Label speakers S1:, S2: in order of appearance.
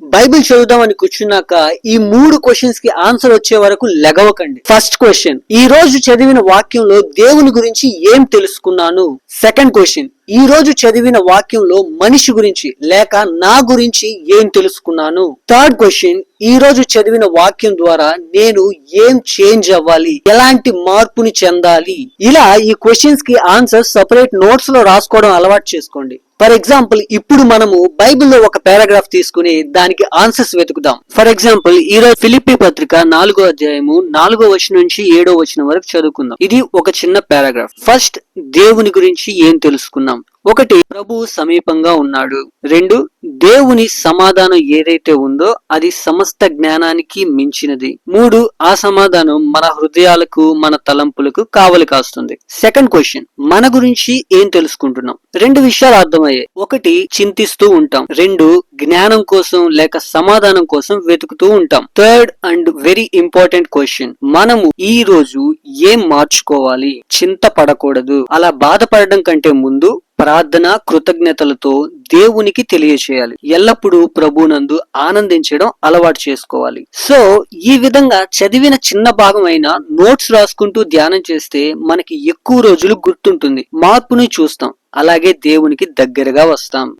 S1: Bible చదువుదామని కూర్చున్నాక ఈ 3 questions కి ఆన్సర్ వచ్చే వరకు లెగవకండి. ఫస్ట్ క్వశ్చన్, ఈ రోజు చదివిన వాక్యంలో దేవుని గురించి ఏం తెలుసుకున్నాను? సెకండ్ క్వశ్చన్, ఈ రోజు చదివిన వాక్యంలో మనిషి గురించి లేక నా గురించి ఏం తెలుసుకున్నాను? థర్డ్ క్వశ్చన్, ఈ రోజు చదివిన వాక్యం ద్వారా నేను ఏం చేంజ్ అవ్వాలి, ఎలాంటి మార్పుని చెందాలి? ఇలా ఈ క్వశ్చన్స్ కి ఆన్సర్ సెపరేట్ నోట్స్ లో రాసుకోవడం అలవాటు చేసుకోండి. ఫర్ ఎగ్జాంపుల్, ఇప్పుడు మనము బైబిల్లో ఒక పారాగ్రాఫ్ తీసుకుని దానికి ఆన్సర్స్ వెతుకుదాం. ఫర్ ఎగ్జాంపుల్, ఈ రోజు ఫిలిప్పీ పత్రిక 4వ అధ్యాయము 4వ వచనం నుంచి 7వ వచనం వరకు చదువుకుందాం. ఇది ఒక చిన్న పారాగ్రాఫ్. ఫస్ట్, దేవుని గురించి ఏం తెలుసుకున్నాం? 1, ప్రభు సమీపంగా ఉన్నాడు. 2, దేవుని సమాధానం ఏదైతే ఉందో అది సమస్త జ్ఞానానికి మించినది. 3, ఆ సమాధానం మన హృదయాలకు మన తలంపులకు కావలి కాస్తుంది. సెకండ్ క్వశ్చన్, మన గురించి ఏం తెలుసుకుంటున్నాం? 2 విషయాలు అర్థమయ్యాయి. 1, చింతిస్తూ ఉంటాం. 2, జ్ఞానం కోసం లేక సమాధానం కోసం వెతుకుతూ ఉంటాం. Third and very important question, మనము ఈ రోజు ఏం మార్చుకోవాలి? చింతపడకూడదు. అలా బాధపడడం కంటే ముందు ప్రార్థన, కృతజ్ఞతలతో దేవునికి తెలియచేయాలి. ఎల్లప్పుడూ ప్రభునందు ఆనందించడం అలవాటు చేసుకోవాలి. సో ఈ విధంగా చదివిన చిన్న భాగం అయినా నోట్స్ రాసుకుంటూ ధ్యానం చేస్తే మనకి ఎక్కువ రోజులు గుర్తుంటుంది, మార్పుని చూస్తాం, అలాగే దేవునికి దగ్గరగా వస్తాం.